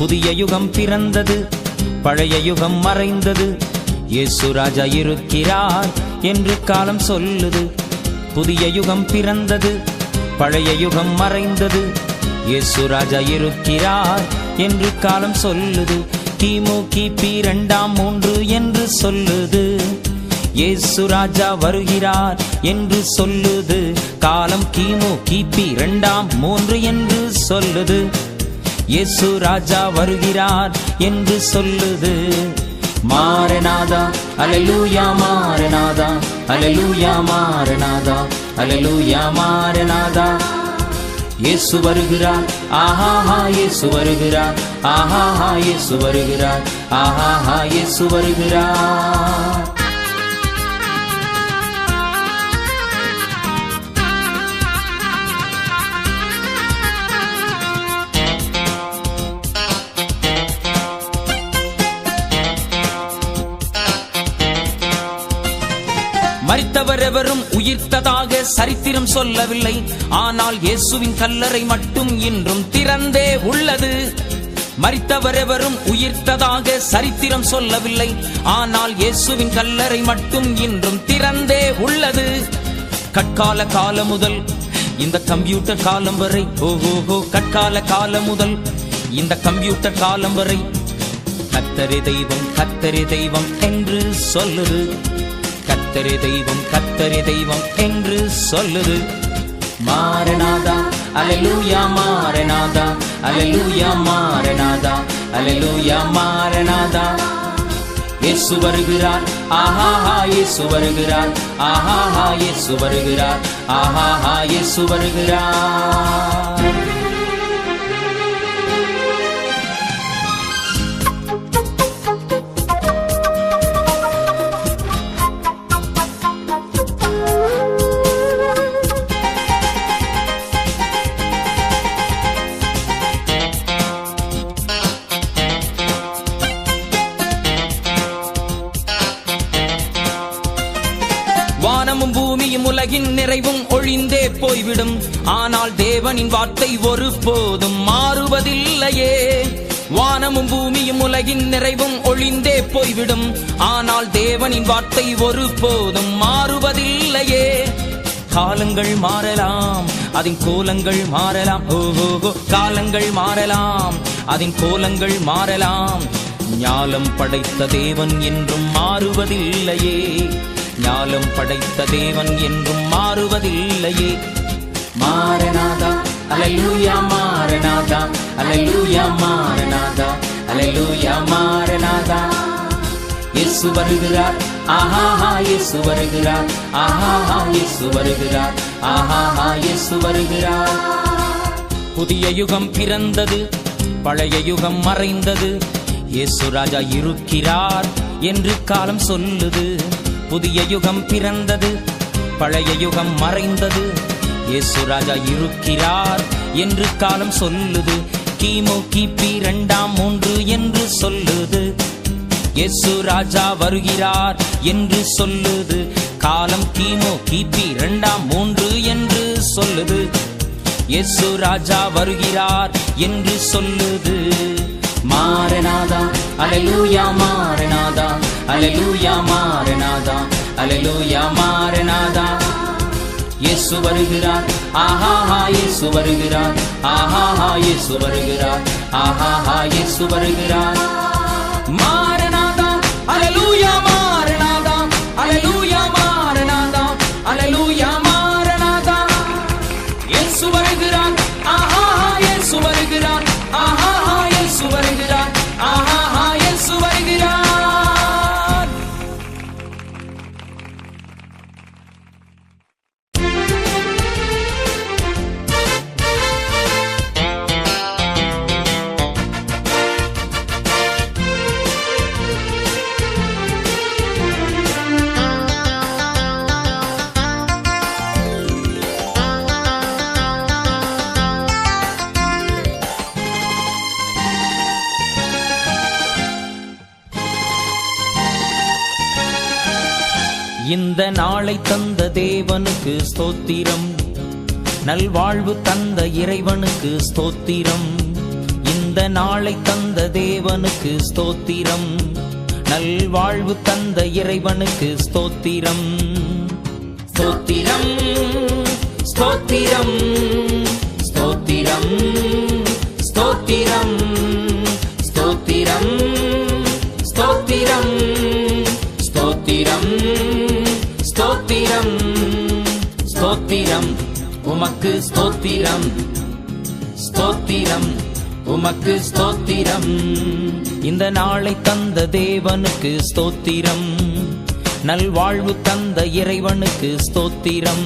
புதிய யுகம் பிறந்தது, பழைய யுகம் மறைந்தது, இயேசு ராஜா இருக்கிறார் என்று காலம் சொல்லுது. புதிய யுகம் பிறந்தது, பழைய யுகம் மறைந்தது, இயேசு ராஜா இருக்கிறார் என்று காலம் சொல்லுது. கிமு கிபி 2ஆம் 3 என்று சொல்லுது, இயேசு ராஜா வருகிறார் என்று சொல்லுது. காலம் கிமு கிபி 2ஆம் 3 என்று சொல்லுது, இயேசு ராஜா வருகிறார் என்று சொல்லுது. மாரநாதா அல்லேலூயா, மாரநாதா அல்லேலூயா, மாரநாதா அல்லேலூயா, மாரநாதா. இயேசு வருகிறார், ஆஹாஹா இயேசு வருகிறார், ஆஹாஹா இயேசு வருகிறார், ஆஹாஹா இயேசு வருகிறார். மரித்தவர் எவரும் உயிர்த்ததாக சரித்திரம் சொல்லவில்லை, ஆனால் இயேசுவின் கல்லறை மட்டும் இன்றும் திறந்தே உள்ளது. மரித்தவர் எவரும் உயிர்த்ததாக சரித்திரம் சொல்லவில்லை, ஆனால் இயேசுவின் கல்லறை மட்டும் இன்றும் திறந்தே உள்ளது. கற்கால காலம் முதல் இந்த கம்ப்யூட்டர் காலம் வரை, ஓஹோ கற்கால காலம் முதல் இந்த கம்ப்யூட்டர் காலம் வரை கர்த்தரே தெய்வம், கர்த்தரே தெய்வம் என்று சொல்லுது. கர்த்தரே தெய்வம், கர்த்தரே தெய்வம் என்று சொல்லுது. மாரநாதா அல்லேலூயா, மாரநாதா அல்லேலூயா, மாரநாதா அல்லேலூயா, மாரநாதா. இயேசு வருகிறார், ஆஹாஹா இயேசு வருகிறார், ஆஹாஹா இயேசு வருகிறார், ஆஹாஹா இயேசு வருகிறார். வானமும் பூமியும் உலகின் நிறைவும் ஒழிந்தே போய்விடும், ஆனால் தேவனின் வார்த்தை ஒருபோதும் மாறுவதில்லையே. வானமும் பூமியும் உலகின் நிறைவும் ஒழிந்தே போய்விடும், ஆனால் தேவனின் வார்த்தை ஒருபோதும் மாறுவதில்லையே. காலங்கள் மாறலாம், அதன் கோலங்கள் மாறலாம், ஓஹோ காலங்கள் மாறலாம், அதன் கோலங்கள் மாறலாம். ஞாலம் படைத்த தேவன் என்றும் மாறுவதில்லையே, ஞாலம் படைத்த தேவன் என்றும் மாறுவதில்லையே. மாரநாதா அல்லேலூயா, மாரநாதா அல்லேலூயா, மாரநாதா அல்லேலூயா, மாரநாதா. இயேசு வருகிறார், ஆஹாஹா இயேசு வருகிறார், ஆஹாஹா இயேசு வருகிறார், ஆஹாஹா இயேசு வருகிறார். புதிய யுகம் பிறந்தது, பழைய யுகம் மறைந்தது, இயேசு ராஜா இருக்கிறார் என்று காலம் சொல்லுது. புதிய யுகம் பிறந்தது, பழைய யுகம் மறைந்தது, இயேசு ராஜா இருக்கிறார் என்று காலம் சொல்லுது. கிமு கிபி 2ஆம் 3 என்று சொல்லுது, இயேசு ராஜா வருகிறார் என்று சொல்லுது. காலம் கிமு கிபி 2ஆம் 3 என்று சொல்லுது, இயேசு ராஜா வருகிறார் என்று சொல்லுது. மாரநாதா அல்லேலூயா, மாரநாதா அல்லேலூயா, மாரநாதா அல்லேலூயா, மாரநாதா. இயேசு வருகிறார், ஆஹாஹா இயேசு வருகிறார், ஆஹாஹா இயேசு வருகிறார், ஆஹாஹா இயேசு வருகிறார். மாரநாதா அல்லேலூயா, மாரநாதா அல்லேலூயா, மாரநாதா அல்லேலூயா, மாரநாதா. இயேசு வருகிறார், ஆஹாஹா இயேசு வருகிறார், ஆஹாஹா இயேசு வருகிறார், ஆஹாஹா இயேசு வருகிறார். இந்த நாளை தந்த தேவனுக்கு ஸ்தோத்திரம், நல்வாழ்வு தந்த இறைவனுக்கு ஸ்தோத்திரம். இந்த இந்த நாளை தந்த தேவனுக்கு ஸ்தோத்திரம். நல்வாழ்வு தந்த இறைவனுக்கு ஸ்தோத்திரம். ஸ்தோத்திரம் ஸ்தோத்திரம் ஸ்தோத்திரம் ஸ்தோத்திரம் ஸ்தோத்திரம் ஸ்தோத்திரம் ஸ்தோத்திரம் ஸ்தோத்திரம் ஸ்தோத்திரம் உமக்கு ஸ்தோத்திரம். ஸ்தோத்திரம் உமக்கு ஸ்தோத்திரம். இந்த நாளை தந்த தேவனுக்கு ஸ்தோத்திரம். நல்வாழ்வு தந்த இறைவனுக்கு ஸ்தோத்திரம்.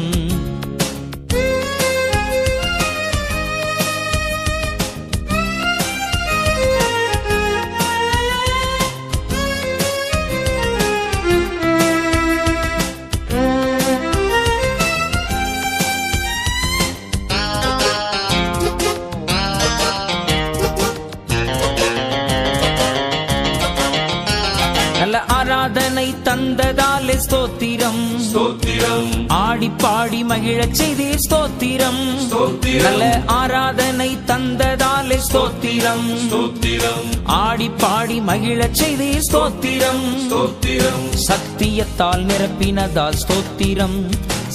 நல்ல ஆராதனை தந்ததாலே ஸ்தோத்திரம். ஸ்தோத்திரம் ஆடி பாடி மகிழச் செய்தீர் ஸ்தோத்திரம். நல்ல ஆராதனை தந்ததாலே ஸ்தோத்திரம். ஸ்தோத்திரம் ஆடி பாடி மகிழச் செய்தீர் ஸ்தோத்திரம். ஸ்தோத்திரம் சத்தியத்தால் நிரப்பினதால் ஸ்தோத்திரம்.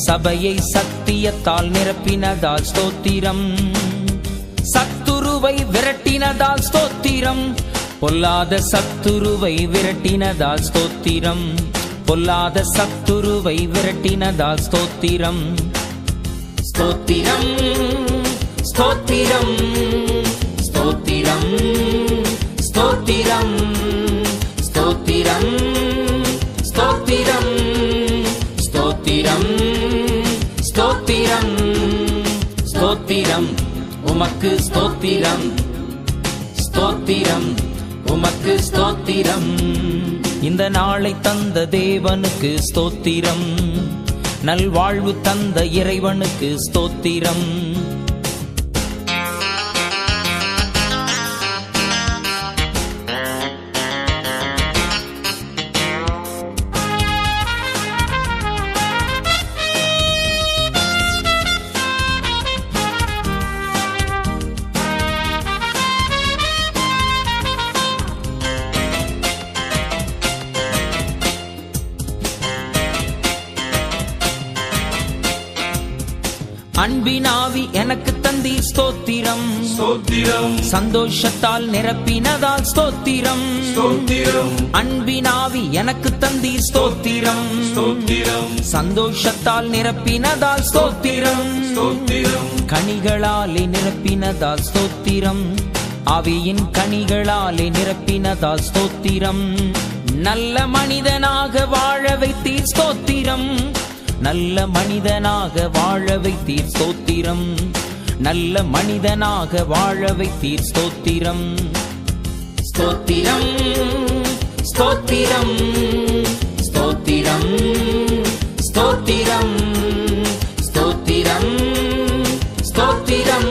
சபையை சத்தியத்தால் நிரப்பினதால் ஸ்தோத்திரம். சத்துருவை விரட்டினதால் ஸ்தோத்திரம். பொல்லாத சத்துருவை விரட்டினதால் ஸ்தோத்திரம். பொல்லாத சத்துருவை விரட்டினதால் ஸ்தோத்திரம். ஸ்தோத்திரம் ஸ்தோத்திரம் ஸ்தோத்திரம் ஸ்தோத்திரம் ஸ்தோத்திரம் ஸ்தோத்திரம் ஸ்தோத்திரம் ஸ்தோத்திரம் ஸ்தோத்திரம் உமக்கு ஸ்தோத்திரம். ஸ்தோத்திரம் உமக்கு ஸ்தோத்திரம். இந்த நாளை தந்த தேவனுக்கு ஸ்தோத்திரம். நல்வாழ்வு தந்த இறைவனுக்கு ஸ்தோத்திரம். அன்பினாவி எனக்கு தந்தீர் ஸ்தோத்திரம். ஸ்தோத்திரம் சந்தோஷத்தால் நிரப்பினதால் ஸ்தோத்திரம். ஸ்தோத்திரம் அன்பினாவி எனக்கு தந்தீர் ஸ்தோத்திரம். ஸ்தோத்திரம் சந்தோஷத்தால் நிரப்பினதால் ஸ்தோத்திரம். ஸ்தோத்திரம் கனிகளாலே நிரப்பினதால் ஸ்தோத்திரம். ஆவியின் கனிகளாலே நிரப்பினதால் ஸ்தோத்திரம். நல்ல மனிதனாக வாழ வைத்தீர் ஸ்தோத்திரம். நல்ல மனிதனாக வாழ வைத்தீர் ஸ்தோத்திரம். நல்ல மனிதனாக வாழ வைத்தீர் ஸ்தோத்திரம். ஸ்தோத்திரம் ஸ்தோத்திரம் ஸ்தோத்திரம் ஸ்தோத்திரம் ஸ்தோத்திரம் ஸ்தோத்திரம்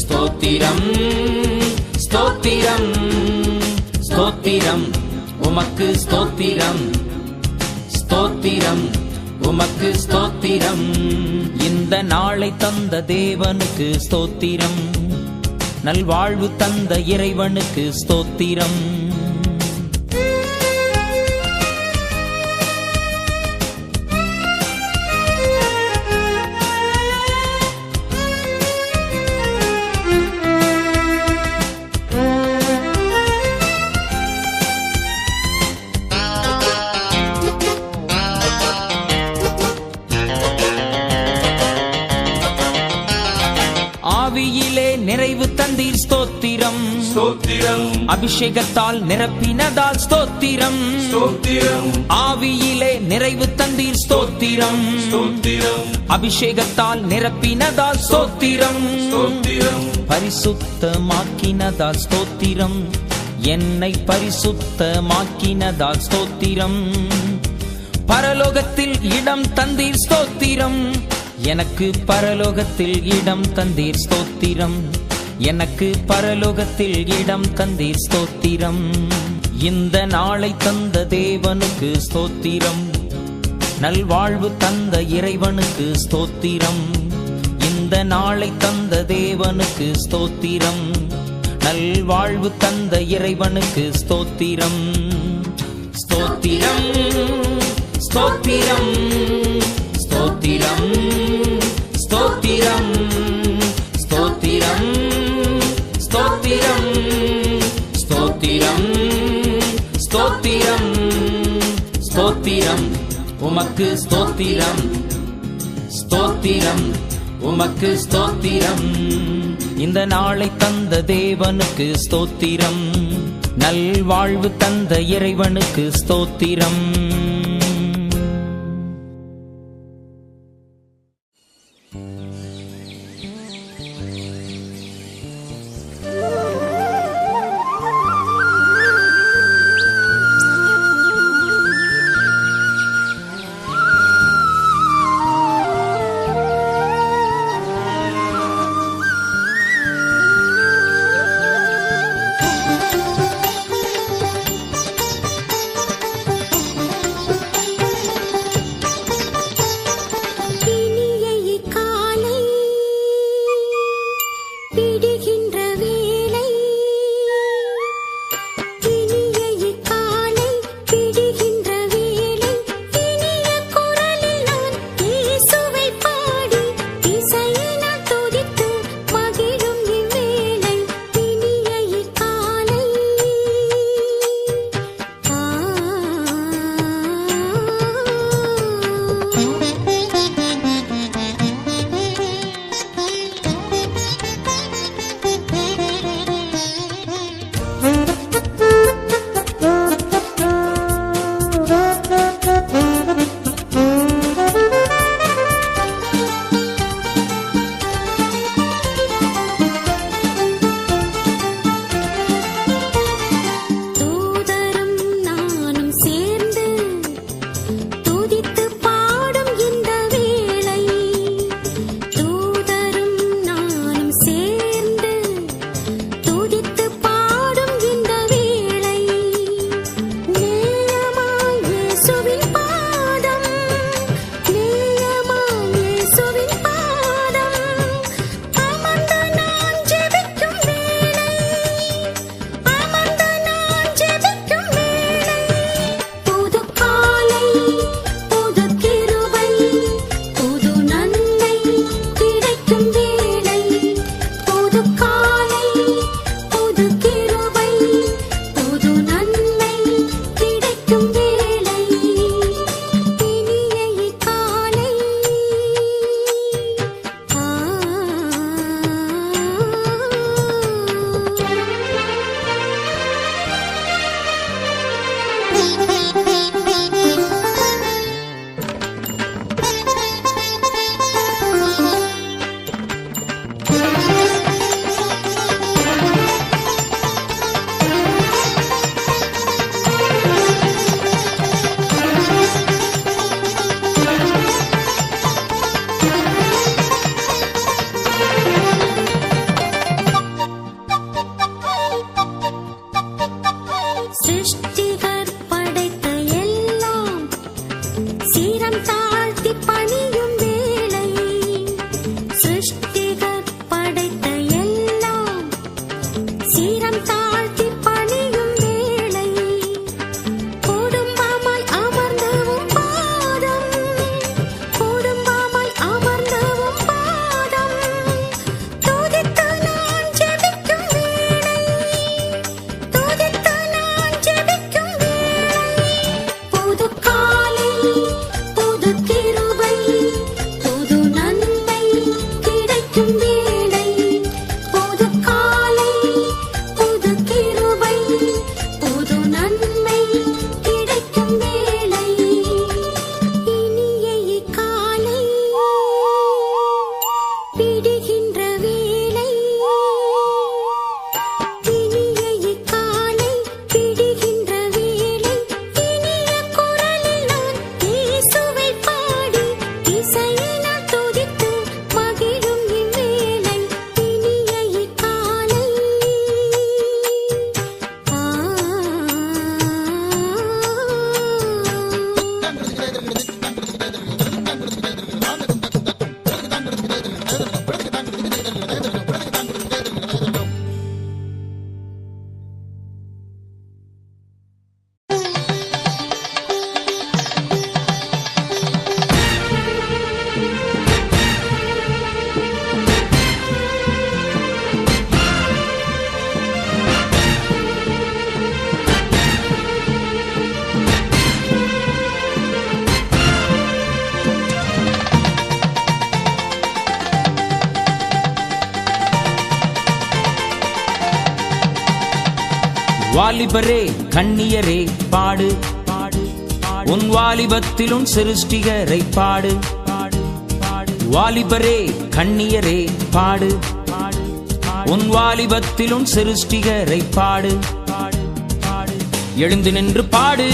ஸ்தோத்திரம் ஸ்தோத்திரம் ஸ்தோத்திரம் உமக்கு ஸ்தோத்திரம். ஸ்தோத்திரம் உமக்கு ஸ்தோத்திரம். இந்த நாளை தந்த தேவனுக்கு ஸ்தோத்திரம். நல்வாழ்வு தந்த இறைவனுக்கு ஸ்தோத்திரம். ஆவியிலே நிறைவு தந்தீர் ஸ்தோத்திரம். ஸ்தோத்திரம் அபிஷேகத்தால் நிரப்பினதால் ஸ்தோத்திரம். ஸ்தோத்திரம் ஆவியிலே நிறைவு தந்தீர் ஸ்தோத்திரம். ஸ்தோத்திரம் அபிஷேகத்தால் நிரப்பினதால் ஸ்தோத்திரம். ஸ்தோத்திரம் பரிசுத்தமாக்கினதால் ஸ்தோத்திரம். என்னை பரிசுத்தமாக்கினதால் ஸ்தோத்திரம். பரலோகத்தில் இடம் தந்தீர் ஸ்தோத்திரம். எனக்கு பரலோகத்தில் இடம் தந்தீர் ஸ்தோத்திரம். எனக்கு பரலோகத்தில் இடம் தந்தீர் ஸ்தோத்திரம். இந்த நாளை தந்த தேவனுக்கு ஸ்தோத்திரம். நல்வாழ்வு தந்த இறைவனுக்கு ஸ்தோத்திரம். இந்த நாளை தந்த தேவனுக்கு ஸ்தோத்திரம். நல்வாழ்வு தந்த இறைவனுக்கு ஸ்தோத்திரம். ஸ்தோத்திரம் ஸ்தோத்திரம் ஸ்தோத்திரம் ஸ்தோத்திரம் ஸ்தோத்திரம் ஸ்தோத்திரம் ஸ்தோத்திரம் ஸ்தோத்திரம் ஸ்தோத்திரம் உமக்கு ஸ்தோத்திரம். ஸ்தோத்திரம் உமக்கு ஸ்தோத்திரம். இந்த நாளை தந்த தேவனுக்கு ஸ்தோத்திரம். நல்வாழ்வு தந்த இறைவனுக்கு ஸ்தோத்திரம். வாலிபரே கண்ணியரே பாடு, உன் வாலிபத்தில் உன் சிருஷ்டிகரை பாடு. வாலிபரே கண்ணியரே பாடு, உன் வாலிபத்தில் உன் சிருஷ்டிகரை பாடு. எழுந்து நின்று பாடு,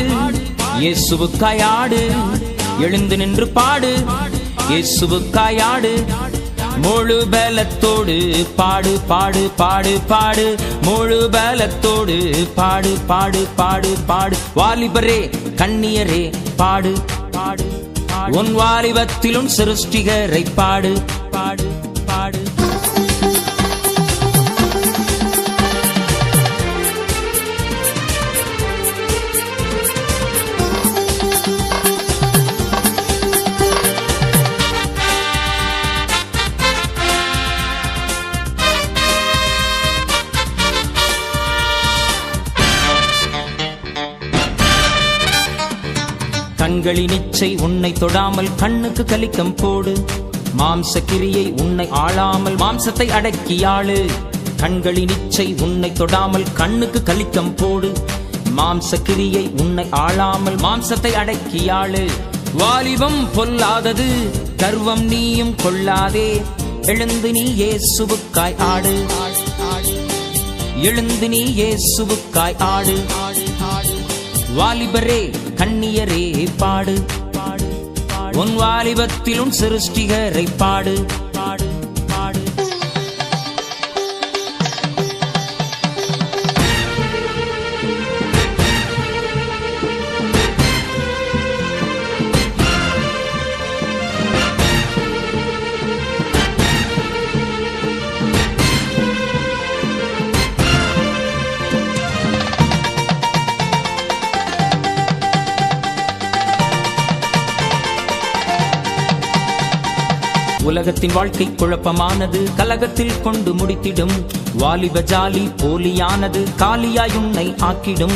இயேசுவுக்காய் ஆடு. எழுந்து நின்று பாடு, இயேசுவுக்காய் ஆடு. முழு பலத்தோடு பாடு பாடு பாடு பாடு, முழு பலத்தோடு பாடு பாடு பாடு பாடு. வாலிபரே கண்ணியரே பாடு, உன் வாலிபத்திலும் சிருஷ்டிகரை பாடு பாடு பாடு. கண்களின் இச்சை உன்னை தொடாமல் கண்ணுக்கு கலிக்கம் போடு. மாம்ச கிரியை உன்னை ஆளாமல் மாம்சத்தை அடக்கியாளு. கண்களின் இச்சை உன்னை தொடாமல் கண்ணுக்கு கலிக்கம் போடு. மாம்ச கிரியை உன்னை ஆளாமல் மாம்சத்தை அடக்கியாளு. வாலிபம் பொல்லாதது, கர்வம் நீயும் கொள்ளாதே. எழுந்து நீ இயேசுவுக்காய் ஆடு. எழுந்து நீ இயேசுவுக்காய் ஆடு. வாலிபரே கண்ணியரே பாடு, உன் வாலிபத்தில் உன் சிருஷ்டிகரை பாடு பாடு பாடு. உலகத்தின் வாழ்க்கை குழப்பமானது, கலகத்தில் கொண்டு முடித்திடும். வாலிப ஜாலி போலியானது, காலியாய் உன்னை ஆக்கிடும்.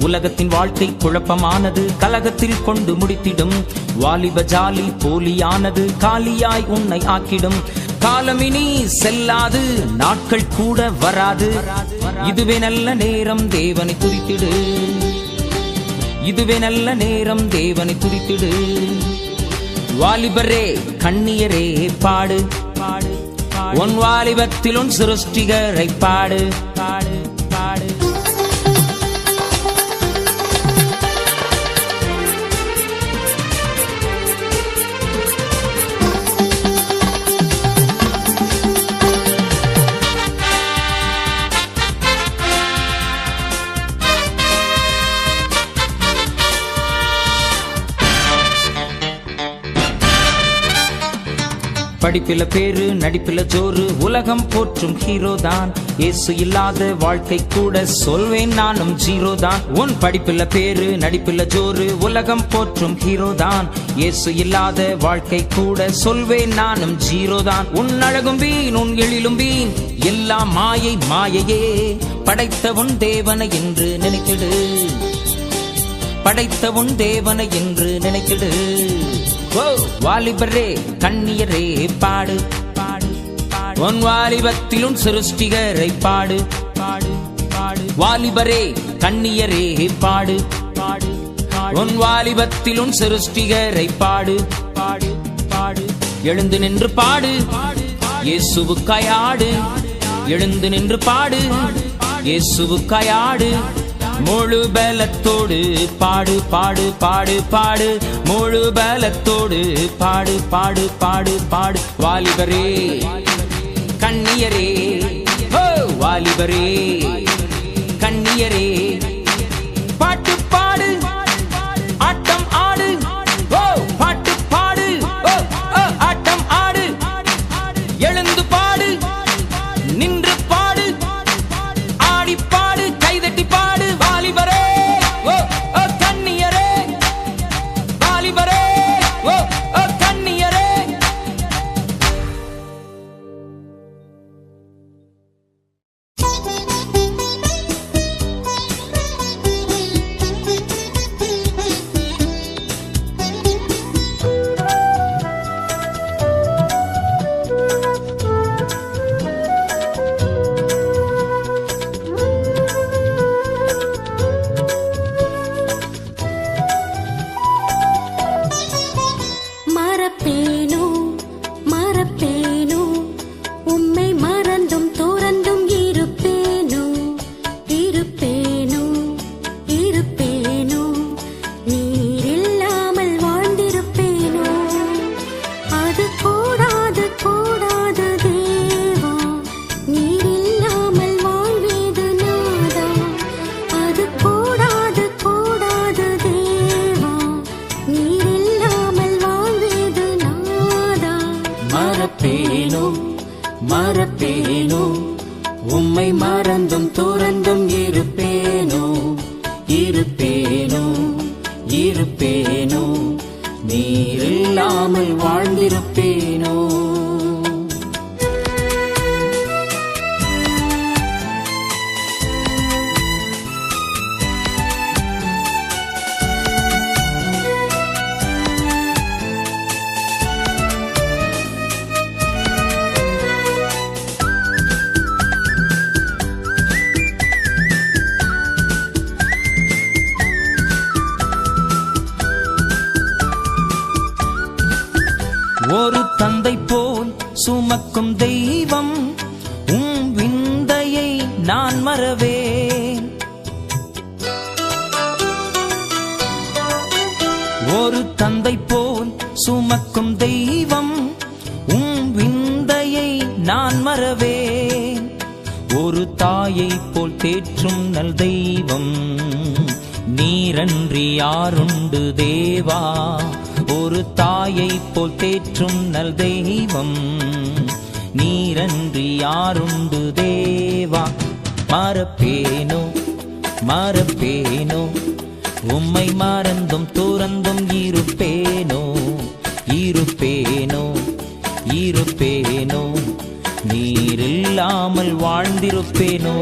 உலகத்தின் வாழ்க்கை குழப்பமானது, கலகத்தில் கொண்டு முடித்திடும். வாலிப ஜாலி போலியானது, காலியாய் உன்னை ஆக்கிடும். காலமினி செல்லாது, நாட்கள் கூட வராது. இதுவே நல்ல நேரம் தேவனை துதித்திடு. இதுவே நல்ல நேரம் தேவனை துதித்திடு. வாலிபரே கண்ணியரே பாடு, உன் வாலிபத்தில் உன் சிருஷ்டிகரை பாடு பாடு பாடு. படிப்பில பேரு நடிப்பில ஜோறு, உலகம் போற்றும் ஹீரோதான். இயேசு இல்லாத வாழ்க்கை கூட சொல்வேன் நானும் ஜீரோதான். உன் படிப்பில பேரு நடிப்பில ஜோறு, உலகம் போற்றும் ஹீரோதான். இயேசு இல்லாத வாழ்க்கை கூட சொல்வேன் நானும் ஜீரோதான். உன் அழகும் வீண் உன் எழிலும் வீண், எல்லாம் மாயை மாயையே. படைத்த உன் தேவனை என்று நினைத்திடு. படைத்த உன் தேவனை என்று நினைத்திடு. வாலிபரே கண்ணியரே பாடு, உன் வாலிபத்தில் உன் சிருஷ்டிகரை பாடு பாடு பாடு. வாலிபரே கண்ணியரே பாடு, உன் வாலிபத்தில் உன் சிருஷ்டிகரை பாடு பாடு பாடு. எழுந்து நின்று பாடு, இயேசுவுக்காய் ஆடு. எழுந்து நின்று பாடு, இயேசுவுக்காய் ஆடு. முழு பலத்தோடு பாடு பாடு பாடு பாடு, முழு பலத்தோடு பாடு பாடு பாடு பாடு. வாலிபரே கண்ணியரே, வாலிபரே கண்ணியரே பாட்டு பாடு, ஆட்டம் ஆடு. பாட்டு பாடு, ஆட்டம் ஆடு. எழுந்து பாடு, நின்று பாடு, ஆடி பாடு, கைதட்டி பாடு. வாலிபரே கண்ணியரே, வாலிபரே கண்ணியரே. சுமக்கும் தெய்வம் உம் விந்தையை நான் மறவேன். ஒரு தந்தை போல் சுமக்கும் தெய்வம் உம் விந்தையை நான் மறவேன். ஒரு தாயை போல் தேற்றும் நல் தெய்வம் நீரன்றி யாருண்டு தேவா. ஒரு தாயை போல் தேற்றும் நல் தெய்வம் நீரன்றி யாருண்டு தேவா. மறப்பேனோ மறப்பேனோ உம்மை மறந்தும் துறந்தும் இருப்பேனோ இருப்பேனோ இருப்பேனோ நீரில்லாமல் வாழ்ந்திருப்பேனோ.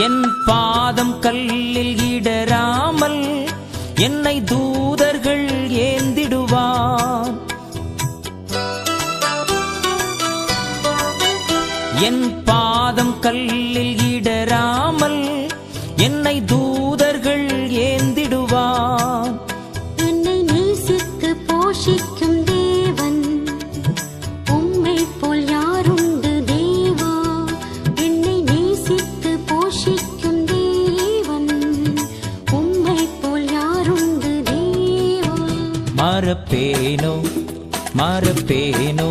என் பாதம் கல்லில் இடராமல் என்னை தூதர்கள் ஏந்திடுவார். என் பாதம் கல்லில் இடராமல் என்னை தூதர்கள் ஏந்திடுவார். என்னை நேசித்து போஷிக்கும் தேவன் உம்மை போல் யாருண்டு தேவா. என்னை நேசித்து போஷிக்கும் தேவன் உம்மை போல் யாருண்டு தேவா. மறப்பேனோ மறப்பேனோ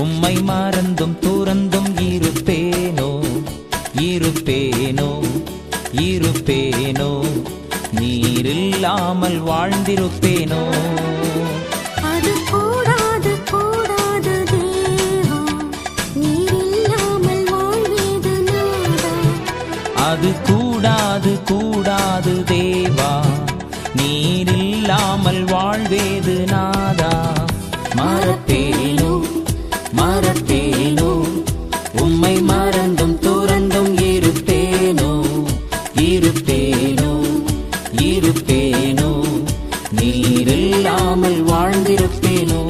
உம்மை மறந்தும் துறந்தும் இருப்பேனோ இருப்பேனோ இருப்பேனோ நீரில்லாமல் வாழ்ந்திருப்பேனோ. அது கூடாது கூடாது தேவா, நீரில்லாமல் வாழ்வேது நாதா. அது கூடாது கூடாது தேவா, நீரில்லாமல் வாழ்வேது நாதா. மறப்பேனோ மறப்பேனோ உம்மை மறந்தும் துறந்தும் இருப்பேனோ இருப்பேனோ இருப்பேனோ நீரில்லாமல் வாழ்ந்திருப்பேனோ.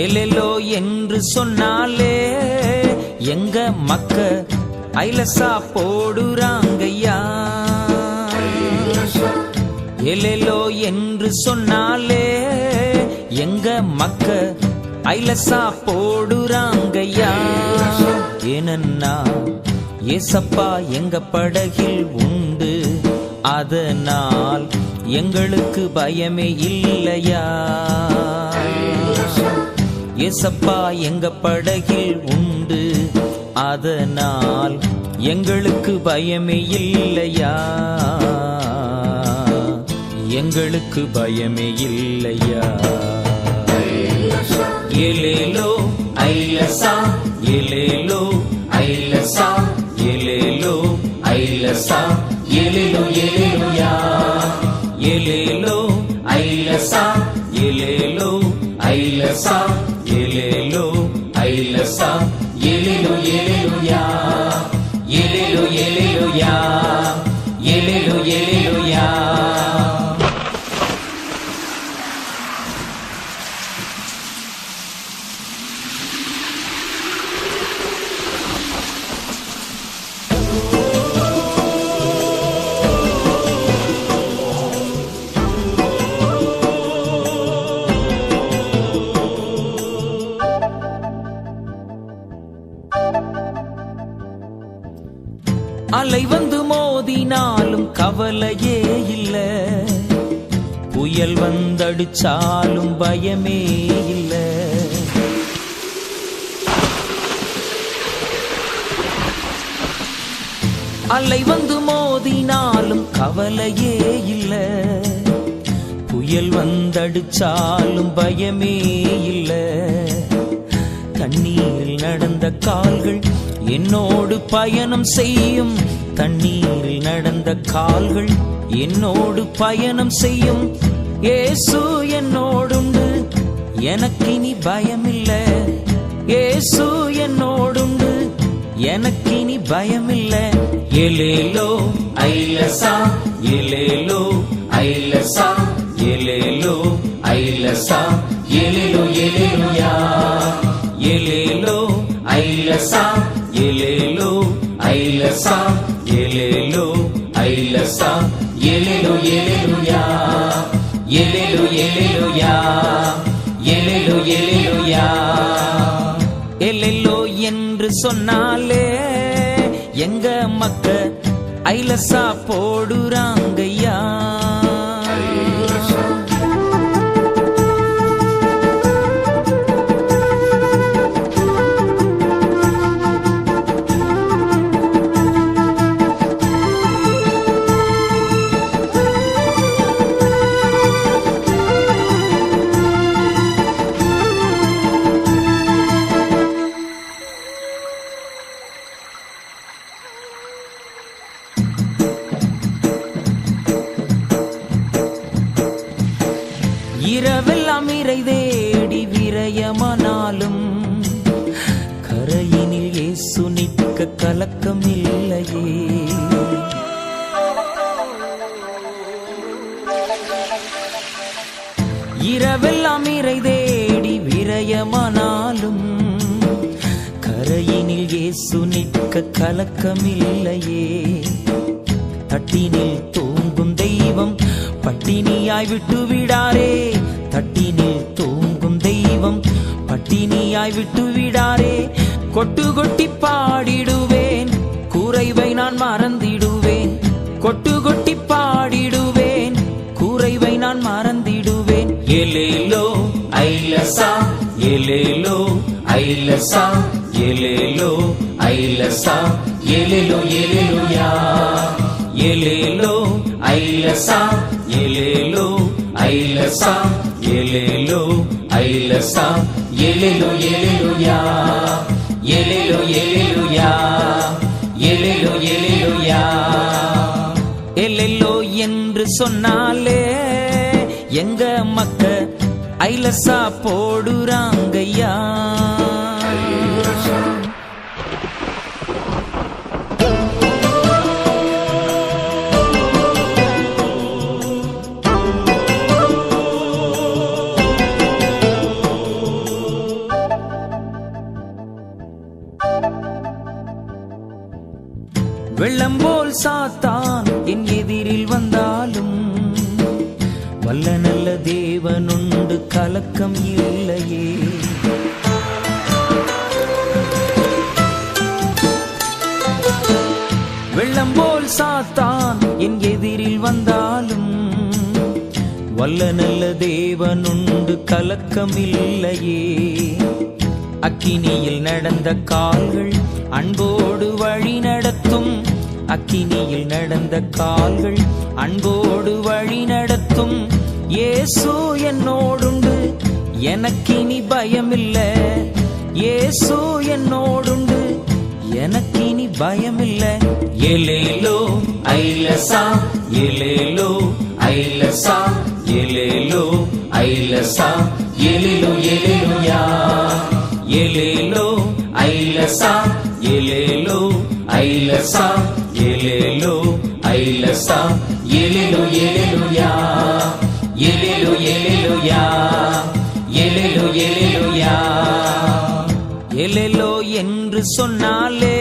எலெலோ என்று சொன்னாலே எங்க மக்க ஐலசா போடுறாங்கய்யா. எலெலோ என்று சொன்னாலே எங்க மக்க ஐலசா போடுறாங்கய்யா. ஏனன்னா ஏசப்பா எங்க படகில் உண்டு, அதனால் எங்களுக்கு பயமே இல்லையா. ஏசப்பா எங்க படகில் உண்டு, அதனால் எங்களுக்கு பயமே இல்லையா, எங்களுக்கு பயமே இல்லையா. ஏலேலோ ஐலசா, ஏலேலோ ஐலசா, ஏலேலோ ஐலசா, ஏலேலோ ஏலேலுயா. ஏலேலோ ஐலசா, ஏலேலோ ஐலசா, ஏலேலோ ஐலசா, ஏலேலோ ஏலேலுயா. ஏலேலோ ஏலேலுயா, ஏலேலோ ஏலேலுயா. அலை வந்து மோதினாலும் கவலையே இல்ல, புயல் வந்தடிச்சாலும் பயமே இல்ல. அலை வந்து மோதினாலும் கவலையே இல்ல, புயல் வந்தடிச்சாலும் பயமே இல்ல. தண்ணீரில் நடந்த கால்கள் என்னோடு பயணம் செய்யும், தண்ணீரில் நடந்த கால்கள் என்னோடு பயணம் செய்யும். இயேசு என்னோடுண்டு, எனக்கினி பயமில்ல. இயேசு என்னோடுண்டு, எனக்கினி பயமில்ல. ஏலேலோ ஐலசா, ஏலேலோ ஐலசா, ஏலேலோ ஐலசா, ஏலேலோ ஏலேலுயா. ஏலேலோ ஐலசா, ஏலேலோ ஐலசா, ஏலேலோ ஐலசா, ஏலேலோ ஏலேலுயா. ஏலேலோ ஏலேலுயா, ஏலேலோ ஏலேலுயா. ஏலேலோ என்று சொன்னாலே எங்க மக்க ஐலசா போடுறாங்கய்யா. இரவெல்லாம் இறை தேடி விரயமானாலும் கரையினில் இயேசு நிற்க கலக்கம் இல்லையே. இரவெல்லாம் இறை தேடி விரயமானாலும் கரையினில் இயேசு நிற்க கலக்கம் இல்லையே. தட்டினில் தூங்கும் தெய்வம் பட்டினியாய் விட்டு விடாரே, தட்டினில் தூங்கும் தெய்வம் பட்டினியாய் விட்டு விடாரே. கொட்டு கொட்டி பாடிடுவேன், குறைவை நான் மறந்திடுவேன். கொட்டு கொட்டி பாடிடுவேன், குறைவை நான் மறந்திடுவேன். ஏலேலோ ஐலசா, ஏலேலோ ஐலசா, ஏலேலோ ஐலசா, ஏலேலோ ஏலேலுயா. ஏலேலோ ஐலசா, ஏலேலோ ஐலசா, ஏலேலோ ஐலசா, ஏலேலோ ஏலேலுயா. ஏலேலோ ஏலேலுயா, ஏலேலோ ஏலேலுயா. ஏலேலோ என்று சொன்னாலே எங்க மக்க ஐலசா போடுறாங்கய்யா. வெள்ளம் போல் சாத்தான் என் எதிரில் வந்தாலும் வல்ல நல்ல தேவனுண்டு, கலக்கம் இல்லையே. சாத்தான் என் எதிரில் வந்தாலும் வல்ல நல்ல தேவனுண்டு கலக்கமில்லையே. அக்கினியில் நடந்த கால்கள் அன்போடு வழி நடத்தும், அக்கினியில் நடந்த கால்கள் அன்போடு வழி நடத்தும். இயேசு என்னோடுண்டு எனக்கினி பயமில்ல, இயேசு என்னோடுண்டு எனக்கினி பயமில்ல. எலேலோ ஐலசா, எலேலோ ஐலசா, எலேலோ ஐலசா, எலேலோ எலேலுயா, எலேலோ ஐலசா, எலேலோ ஐலசா, எலேலோ ஐலசா, எலேலோ எலேலுயா, எலேலோ எலேலுயா, எலேலோ எலேலுயா. எலேலோ என்று சொன்னாலே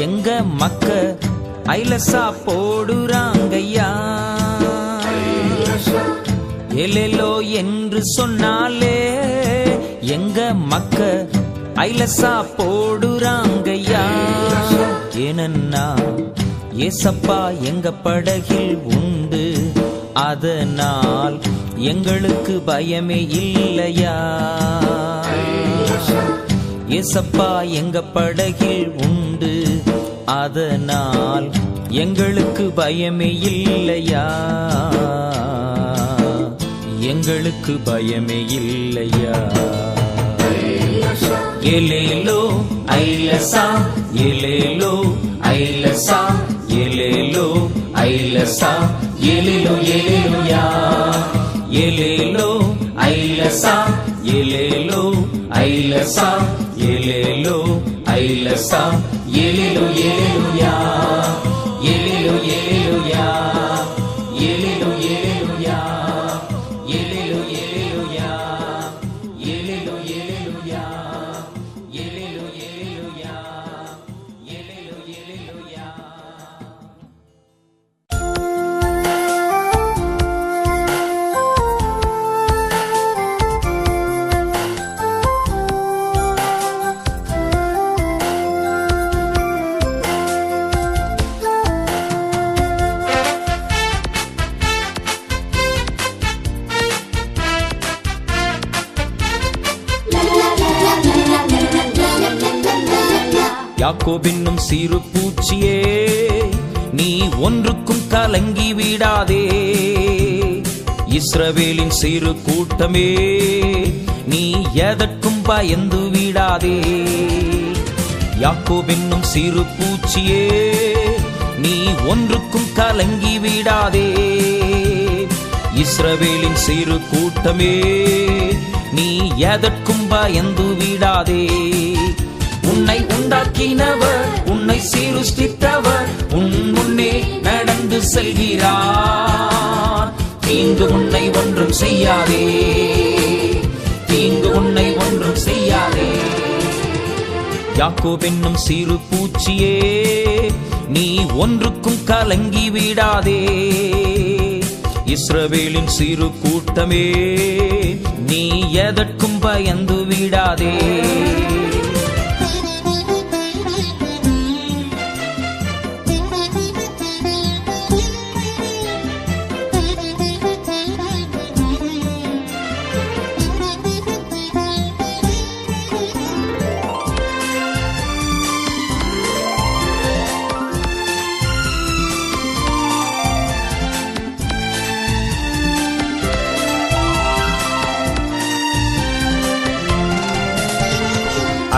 எங்க மக்க ஐலசா போடுறாங்கய்யா. எலேலோ என்று சொன்னாலே எங்க மக்க ஐலசா போடுறாங்கய்யா. ஏனன்னா ஏசப்பா எங்க படகில் உண்டு, அதனால் எங்களுக்கு பயமே இல்லையா. ஏசப்பா எங்க படகில் உண்டு, அதனால் எங்களுக்கு பயமே இல்லையா, எங்களுக்கு பயமே இல்லையா. எலேலோ ஐலசா, எலேலோ ஐலசா, எலேலோ ஐலசா, எலேலோ எலேலுயா, எலேலோ ஐலசா, எலேலோ ஐலசா, எலேலோ ஐலசா, எலேலோ எலேலுயா, எலேலோ எலேலுயா, எலேலோ எலேலுயா, எலேலோ எலேலுயா, எலேலோ எலேலுயா, எலேலோ எலேலுயா, எலேலோ எலேலுயா. யாக்கோபென்னும் சிறு பூச்சியே, நீ ஒன்றுக்கும் கலங்கி விடாதே. இஸ்ரவேலின் சிறு கூட்டமே, நீ எதற்கும் பயந்து விடாதே. யாக்கோபென்னும் சிறு பூச்சியே, நீ ஒன்றுக்கும் கலங்கி விடாதே. இஸ்ரவேலின் சிறு கூட்டமே, நீ எதற்கும் பயந்து விடாதே. உன்னை உண்டாக்கினவர், உன்னை சீருஷ்டித்தவர் உன் முன்னே நடந்து செல்கிறார். தீங்கு உன்னை ஒன்றும் செய்யாதே, தீங்கு உன்னை ஒன்றும் செய்யாதே. யாக்கோபென்னும் சிறு பூச்சியே, நீ ஒன்றுக்கும் கலங்கி விடாதே. இஸ்ரவேலின் சிறு கூட்டமே, நீ எதற்கும் பயந்து விடாதே.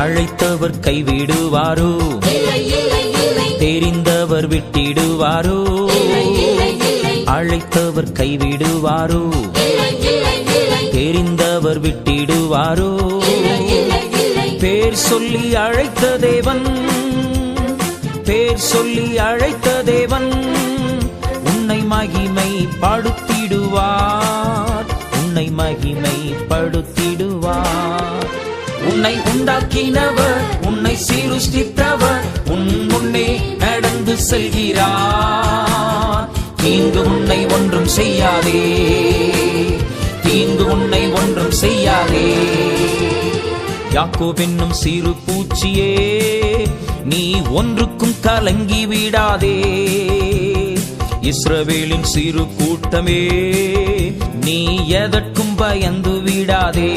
அழைத்தவர் கைவிடுவாரோ, தெரிந்தவர் விட்டிடுவாரோ. அழைத்தவர் கைவிடுவாரோ, தெரிந்தவர் விட்டிடுவாரோ. பேர் சொல்லி அழைத்த தேவன், பேர் சொல்லி அழைத்த தேவன் உன்னை மகிமை படுத்திடுவார், உன்னை மகிமை படுத்திடுவார். உன்னை உண்டாக்கினவர், உன்னை சீருஷ்டித்தவர் உன் முன்னே நடந்து செல்கிறார். தீங்கு உன்னை ஒன்றும் செய்யாதே, தீங்கு உன்னை ஒன்றும் செய்யாதே. யாக்கோபென்னும் சிறு பூச்சியே, நீ ஒன்றுக்கும் கலங்கி விடாதே. இஸ்ரவேலின் சிறு கூட்டமே, நீ எதற்கும் பயந்து விடாதே.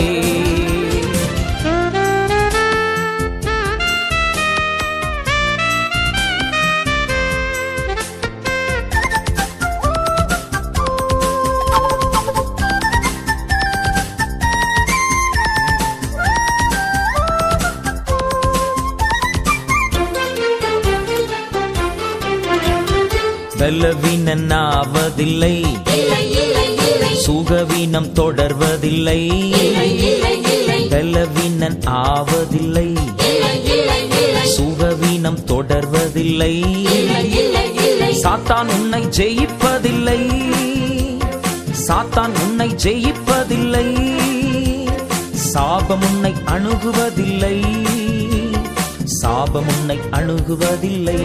பலவீனனாவதில்லை, சுகவீனம் தொடர்வதில்லை. பலவீனன் ஆவதில்லை, சுகவீனம் தொடர்வதில்லை. சாத்தான் உன்னை ஜெயிப்பதில்லை, சாத்தான் உன்னை ஜெயிப்பதில்லை. சாபம் உன்னை அணுகுவதில்லை, சாபம் உன்னை அணுகுவதில்லை.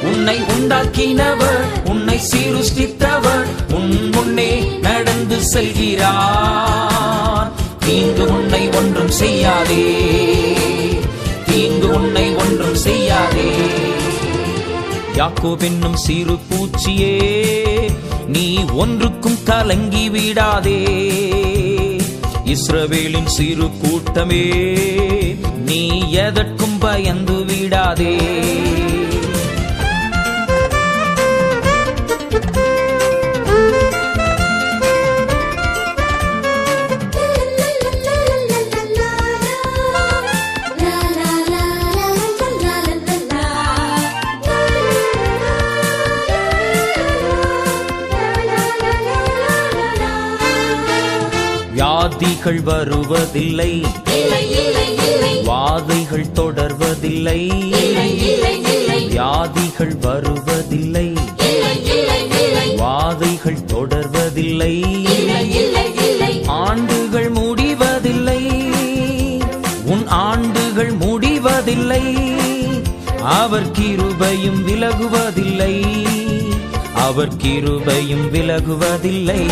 உன்னை உண்டாக்கினவர், உன்னை சீருஷ்டித்தவர் உன் முன்னே நடந்து செல்கிறார். தீங்கு உன்னை ஒன்றும் செய்யாதே, தீங்கு உன்னை ஒன்றும் செய்யாதே. யாக்கோபு என்னும் சிறு பூச்சியே, நீ ஒன்றுக்கும் கலங்கி விடாதே. இஸ்ரவேலின் சிறு கூட்டமே, நீ எதற்கும் பயந்து விடாதே. வியாதிகள் வருவதில்லை, வாதைகள் தொடர்வதில்லை. வியாதிகள் வருவதில்லை, வாதைகள் தொடர்வதில்லை. ஆண்டுகள் முடிவதில்லை, உன் ஆண்டுகள் முடிவதில்லை. அவர் கிருபையும் விலகுவதில்லை, அவர் கிருபையும் விலகுவதில்லை.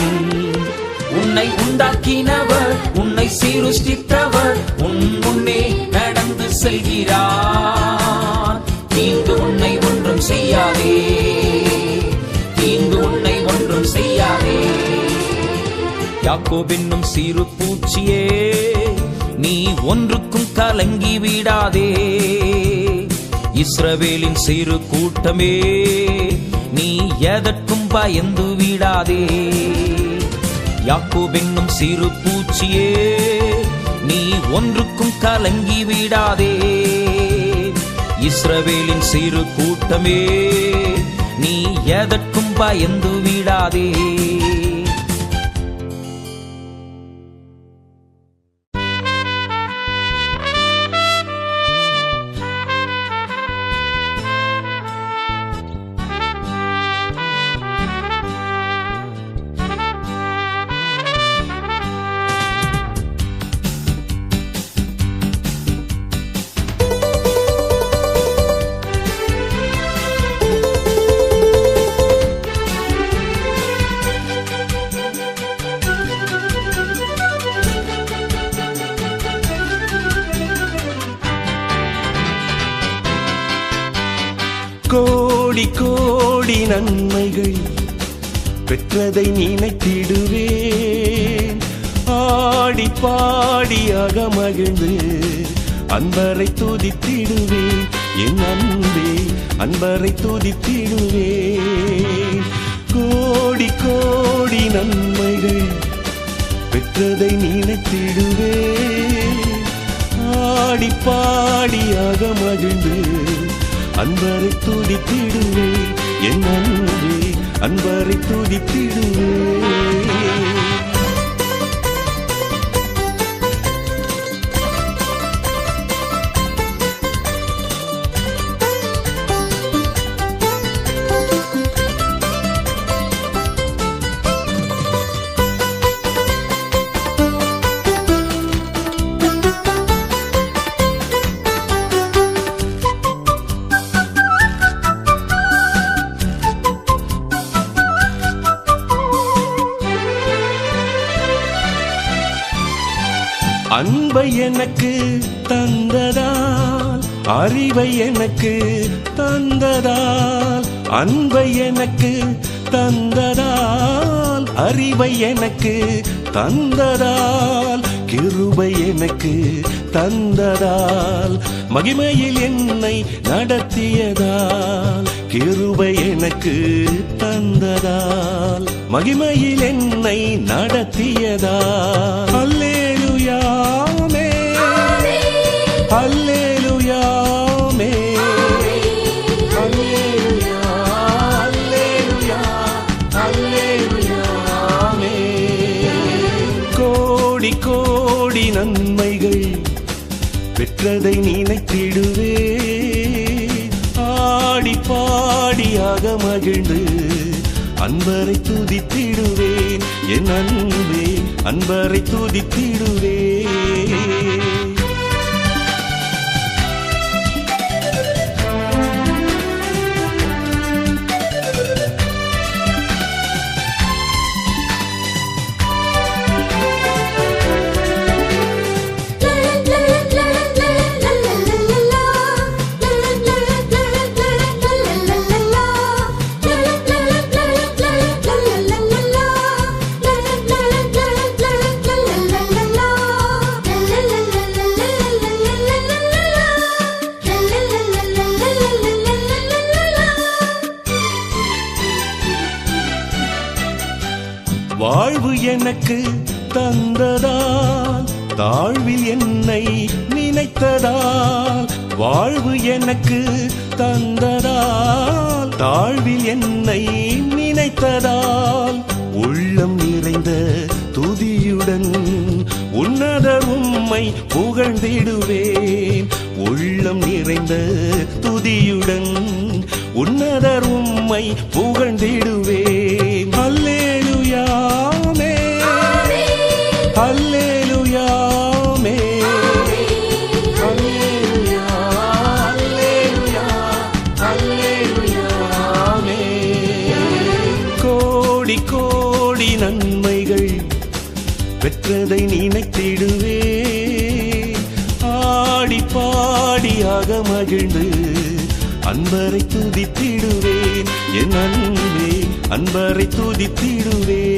உன்னை உண்டாக்கினவர், உன்னை சீருஷ்டித்தவர் உன் முன்னே நடந்து செல்கிறார். தீங்கு உன்னை ஒன்றும் செய்யாதே, தீங்கு உன்னை ஒன்றும் செய்யாதே. யாக்கோபு என்னும் சிறு பூச்சியே, நீ ஒன்றுக்கும் கலங்கி விடாதே. இஸ்ரவேலின் சிறு கூட்டமே, நீ எதற்கும் பயந்து விடாதே. யாக்கோபு என்னும் சிறு பூச்சியே, நீ ஒன்றுக்கும் கலங்கி விடாதே. இஸ்ரவேலின் சிறு கூட்டமே, நீ எதற்கும் பயந்து விடாதே. கோடி கோடி நன்மைகள் பெற்றதை நினைத்திடுவேன். ஆடி பாடியாக மகிழ்ந்து அன்பரை துதித்திடுவேன். என் அன்பே அன்பரை துதித்திடுவேன். கோடி கோடி நன்மைகள் பெற்றதை நினைத்திடுவேன். ஆடி பாடியாக மகிழ்ந்து அன்பரை துதித்திடுவேன். என் அன்பே அன்பரை துதித்திடுவேன். அன்பை எனக்கு தந்ததால் அறிவை எனக்கு தந்ததால், அன்பை எனக்கு தந்ததால், அறிவை எனக்கு தந்ததால், கிருபை எனக்கு தந்ததால், மகிமையில் என்னை நடத்தியதால், கிருபை எனக்கு தந்ததால், மகிமையில் என்னை நடத்தியதால். அல்லேலூயா அல்லேலூயா அல்லேலூயா அல்லேலூயா அல்லேலூயா. கோடி கோடி நன்மைகள் பெற்றதை நினைத்திடுவே, ஆடி பாடியாக மகிழ்ந்து அன்பரை துதித்திடுவேன். என் அன்பே அன்பரை துதித்திடுவேன். வாழ்வு எனக்கு தந்ததால், தாழ்வில் என்னை நினைத்ததால், வாழ்வு எனக்கு தந்ததால், தாழ்வில் என்னை நினைத்ததால், உள்ளம் நிறைந்த துதியுடன் உன்னதர் உம்மை புகழ்ந்திடுவேன். உள்ளம் நிறைந்த துதியுடன் உன்னதர் உம்மை புகழ்ந்திடுவேன். அல்லேலூயா அல்லேலூயா அல்லேலூயா அல்லேலூயா அல்லேலூயா. கோடி கோடி நன்மைகள் பெற்றதை நினைத்திடுவே, ஆடி பாடியாக மகிழ்ந்து அன்பரை துதித்திடுவேன். என் அன்பே அன்பரை துதித்திடுவேன்.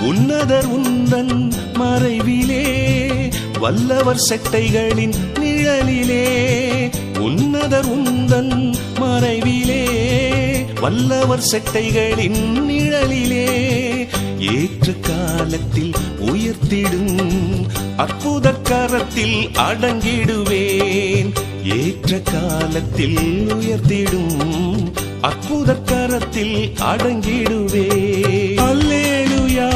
உன்னதர் உந்தன் மறைவிலே, வல்லவர் செட்டைகளின் நிழலிலே, உன்னதர் உந்தன் மறைவிலே, வல்லவர் செட்டைகளின் நிழலிலே, ஏற்ற காலத்தில் உயர்த்திடும் அற்புத கரத்தில் அடங்கிடுவேன். ஏற்ற காலத்தில் உயர்த்திடும் அற்புத கரத்தில் அடங்கிடுவேன். அல்லேலூயா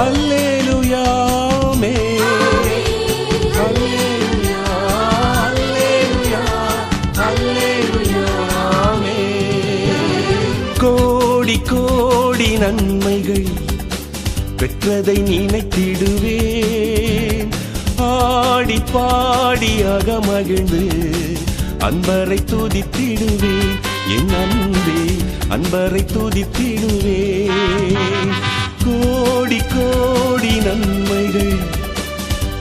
அல்லேலூயா அல்லேலூயா அல்லேலூயா அல்லேலூயா. கோடி கோடி நன்மைகள் பெற்றதை நினைத்திடுவேன், ஆடி பாடியாக மகிழ்ந்து அன்பரை துதித்திடுவேன். என் அன்பே அன்பரை துதித்திடுவேன். கோடி கோடி நன்மைகள்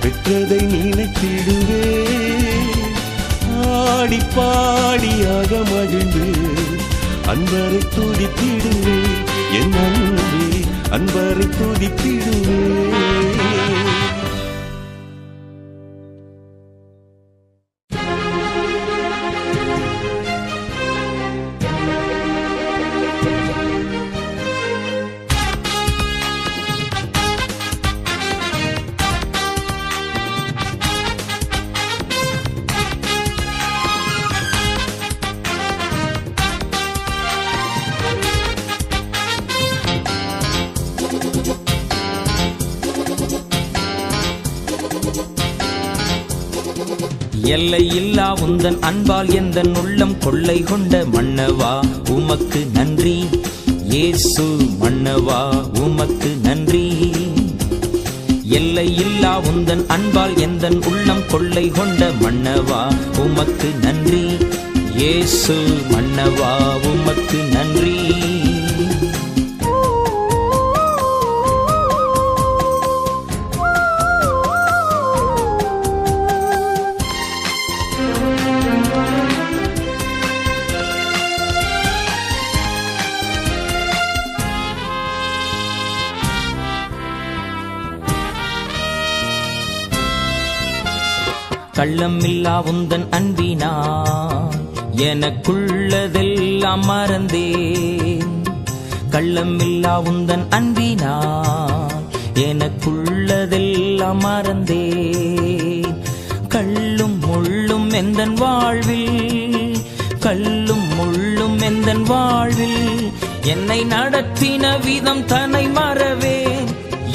பெற்றதை நினைத்திடுவேன், ஆடி பாடியாக மகிழ்ந்து அன்பரை துதித்திடுவேன். என் அன்பே அன்பரை துதித்திடுவேன். எல்லை இல்லா உந்தன் அன்பால் எந்தன் உள்ளம் கொள்ளை கொண்ட மன்னவா உமக்கு நன்றி. இயேசு மன்னவா உமக்கு நன்றி. எல்லை இல்லா உந்தன் அன்பால் எந்தன் உள்ளம் கொள்ளை கொண்ட மன்னவா உமக்கு நன்றி. இயேசு மன்னவா உமக்கு நன்றி. கள்ளமில்லா உந்தன் அன்பினா எனக்குள்ளதெல்லாம் மறந்தேன். கள்ளமில்லா உந்தன் அன்பினா எனக்குள்ளதெல்லாம் மறந்தேன். கள்ளும் முள்ளும் எந்தன் வாழ்வில், கள்ளும் முள்ளும் எந்தன் வாழ்வில் என்னை நடத்தின விதம் தன்னை மறவேன்.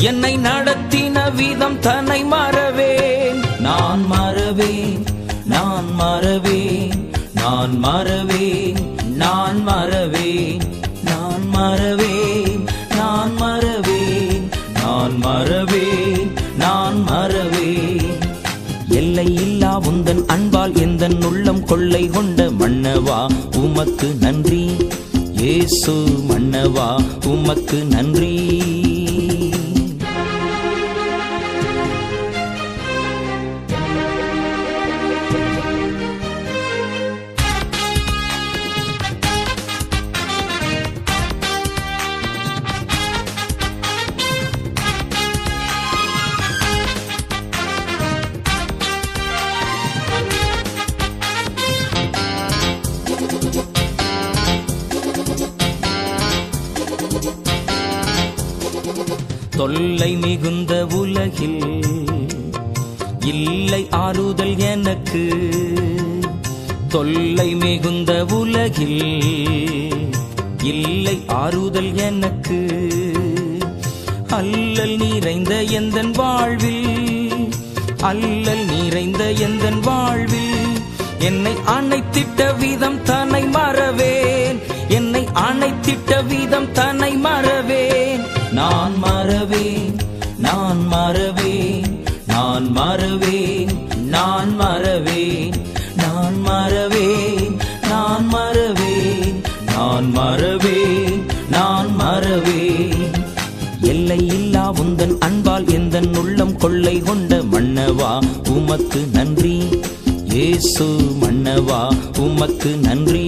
என்னை நடத்தின விதம் தன்னை மறவேன். நான் மறவேன், நான் மறவேன், நான் மறவேன், நான் மறவேன், நான் மறவேன், நான் மறவேன், நான் மறவேன், நான் மறவேன். எல்லை இல்லா உந்தன் அன்பால் எந்தன் உள்ளம் கொள்ளை கொண்ட மன்னவா உமக்கு நன்றி. இயேசு மன்னவா உமக்கு நன்றி. தொல்லை மிகுந்த உலகில் இல்லை ஆறுதல் எனக்கு. தொல்லை மிகுந்த உலகில் இல்லை ஆறுதல் எனக்கு. அல்லல் நிறைந்த எந்தன் வாழ்வில், அல்லல் நிறைந்த எந்தன் வாழ்வில் என்னை அணைத்திட்ட விதம் தன்னை மறவேன். என்னை அணைத்திட்ட விதம் தன்னை மறவேன். நான் மறவேன், நான் மறவேன், நான் மறவேன், நான் மறவேன், நான் மறவேன், நான் மறவேன், நான் மறவேன், நான் மறவேன். எல்லை இல்லா உந்தன் அன்பால் எந்தன் உள்ளம் கொள்ளை கொண்ட மன்னவா உமக்கு நன்றி. இயேசு மன்னவா உமக்கு நன்றி.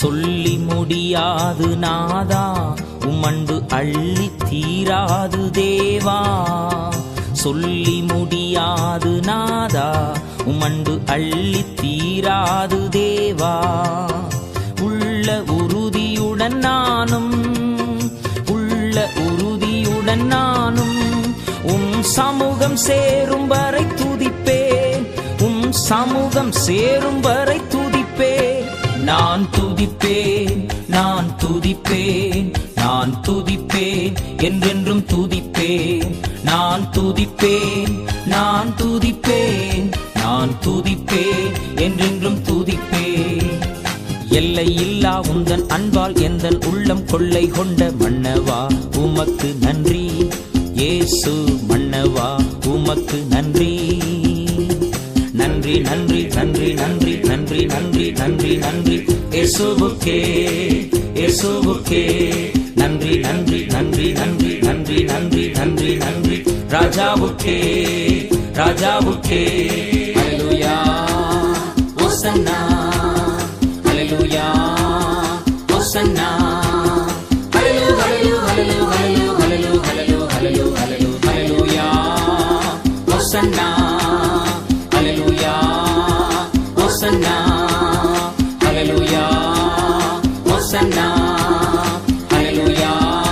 சொல்லி முடியாது நாதா உமண்டு அள்ளி தீராது தேவா. சொல்லி முடியாது நாதா உமண்டு அள்ளி தீராது தேவா. உள்ள உறுதியுடன் நானும், உள்ள உறுதியுடன் நானும் உம் சமூகம் சேரும் வரை துதிப்பேன். உம் சமூகம் சேரும் வரை துதிப்பேன். நான் துதிப்பேன், நான் துதிப்பேன், நான் துதிப்பேன், என்றென்றும் துதிப்பேன். நான் துதிப்பேன், நான் துதிப்பேன், நான் துதிப்பேன், என்றென்றும் துதிப்பேன். எல்லை இல்லா உந்தன் அன்பால் எந்தன் உள்ளம் கொள்ளை கொண்ட மன்னவா உமக்கு நன்றி. இயேசு மன்னவா உமக்கு நன்றி. நன்றி நன்றி நன்றி நன்றி நன்றி நன்றி நன்றி நன்றி இயேசுவுக்கே, இயேசுவுக்கே நன்றி நன்றி நன்றி நன்றி நன்றி நன்றி நன்றி நன்றி ராஜாவுக்கே, ராஜாவுக்கே. ஹல்லேலூயா ஹோசன்னா, ஹல்லேலூயா ஹோசன்னா. ஹல்லேலூயா ஹல்லேலூயா ஹல்லேலூயா ஹல்லேலூயா ஹல்லேலூயா ஹோசன்னா. Hallelujah, Hosanna, Hallelujah, Hosanna, Hallelujah.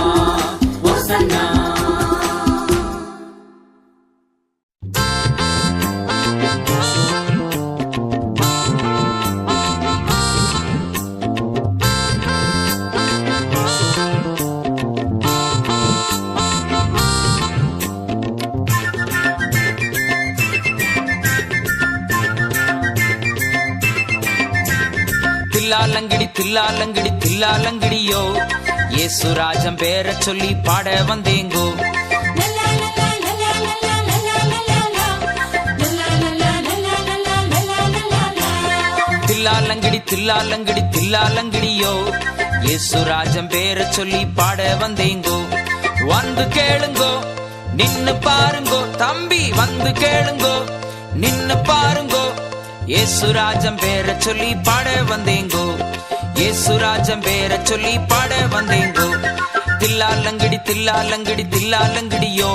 தில்லாலங்கடி தில்லாலங்கடி தில்லாலங்கடியோ இயேசுராஜம் பேர சொல்லி பாட வந்தேங்கோ. தில்லாலங்கடி தில்லாலங்கடி தில்லாலங்கடியோ இயேசுராஜம் பேர சொல்லி பாட வந்தேங்கோ. வந்து கேளுங்கோ நின்னு பாருங்கோ தம்பி, வந்து கேளுங்கோ நின்னு பாருங்கோ இயேசுராஜம் பேர சொல்லி பாட வந்தேங்கோ. இயேசுராஜம் பேர சொல்லி பாட வந்தேங்கோ. தில்லாலங்கடி தில்லாலங்கடி தில்லாலங்கடியோ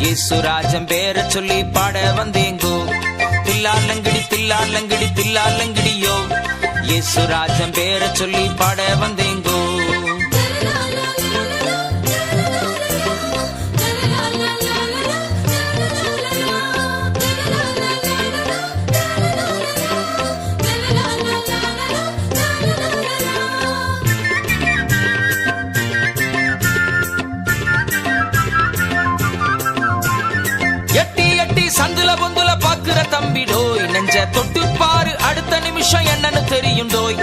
இயேசுராஜம் பேர சொல்லி பாட வந்தேங்கோ. தில்லாலங்கடி தில்லாலங்கடி தில்லாலங்கடியோ இயேசுராஜம் பேர சொல்லி பாட வந்தேங்கோ. சந்துல பொந்துல பாக்குற தம்பிடோய், நெஞ்ச தொட்டு பாரு அடுத்த நிமிஷம் என்னன்னு தெரியுண்டோய்.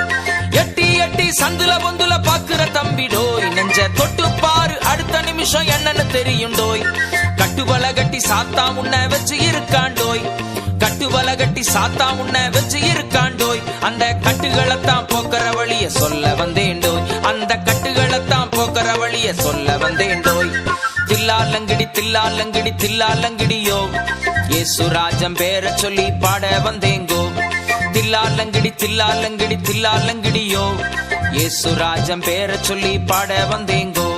எட்டி எட்டி சந்துல பொந்துல பாக்குற தம்பிடோய், நெஞ்ச தொட்டு பாரு அடுத்த நிமிஷம் என்னன்னு தெரியுண்டோய். கட்டுவல கட்டி சாத்தா முன்ன வச்சு இருக்காண்டோய், கட்டுவல கட்டி சாத்தா முன்ன வச்சு இருக்காண்டோய். அந்த கட்டுகளைத்தான் போக்குற வழிய சொல்ல வந்தேண்டோய், அந்த கட்டுகளைத்தான் போக்குற வழிய சொல்ல வந்தேண்டோய். தில்லாலங்கடி தில்லாலங்கடி தில்லாலங்கடியோ இயேசுராஜம் பேர சொல்லி பாட வந்தேங்கோ. தில்லாலங்கடி தில்லாலங்கடி தில்லாலங்கடியோ இயேசுராஜம் பேர சொல்லி பாட வந்தேங்கோ.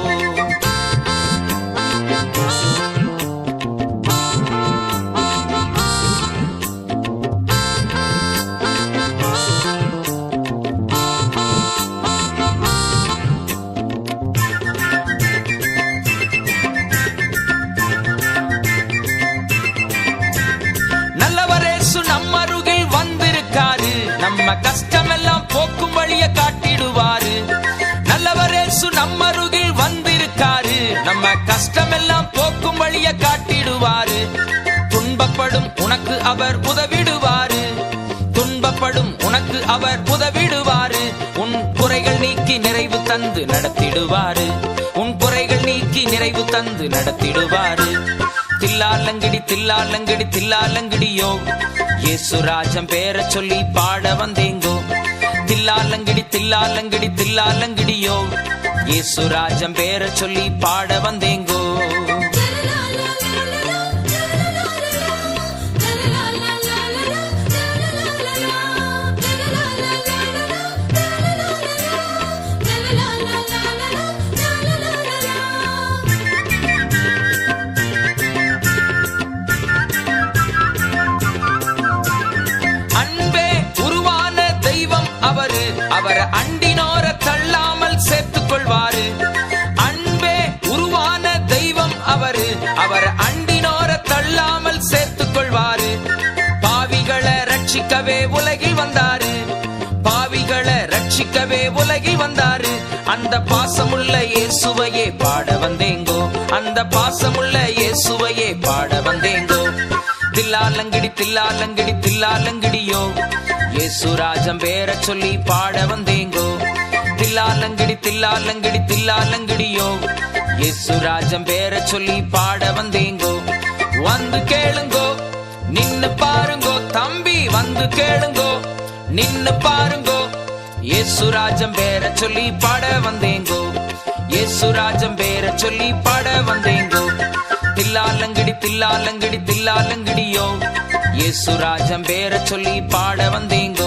நம்ம கஷ்டமெல்லாம் போக்கும் வழிய காட்டிடுவாரு. நல்லவரேசு நம்ம அருகில் வந்திருக்காரு, நம்ம கஷ்டமெல்லாம் போக்கும் வழிய காட்டிடுவாரு. துன்பப்படும் உனக்கு அவர் உதவிடுவாரு, துன்பப்படும் உனக்கு அவர் உதவிடுவாரு. உன் குறைகள் நீக்கி நிறைவு தந்து நடத்திடுவாரு, உன் குறைகள் நீக்கி நிறைவு தந்து நடத்திடுவாரு. தில்லாலங்கடி தில்லாலங்கடி தில்லாலங்கடியோ இயேசுராஜம் பேர சொல்லி பாட வந்தேங்கோ. தில்லாலங்கடி தில்லாலங்கடி தில்லாலங்கடியோ இயேசுராஜம் பேர சொல்லி பாட வந்தேங்கோ. அவரை அண்டினோர தள்ளாமல் சேர்த்துக் கொள்வாரு. அன்பே உருவான தெய்வம் அவரு, அவரை அண்டினோர தள்ளாமல் சேர்த்துக் கொள்வாரு. பாவிகளை ரட்சிக்கவே உலகில் வந்தாரு, பாவிகளை ரட்சிக்கவே உலகில் வந்தாரு. அந்த பாசமுள்ள இயேசுவையே பாட வந்தேங்கோ, அந்த பாசமுள்ள இயேசுவையே பாட வந்தேங்கோ. தில்லாலங்கடி தில்லாலங்கடி தில்லாலங்கடியோ இயேசுராஜம் பேர சொல்லி பாட வந்தேங்கோ. தில்லாலங்கடி தில்லாலங்கடி தில்லாலங்கடியோ இயேசுராஜம் பேர சொல்லி பாட வந்தேங்கோ. வந்து கேளுங்கோ நின்னு பாருங்கோ தம்பி, வந்து கேளுங்கோ நின்னு பாருங்கோ இயேசுராஜம் பேர சொல்லி பாட வந்தேங்கோ. இயேசுராஜம் பேர சொல்லி பாட வந்தேங்கோ. தில்லாலங்கடி தில்லாலங்கடி தில்லாலங்கடியோ இயேசுராஜம் பேர சொல்லி பாட வந்தேங்கோ.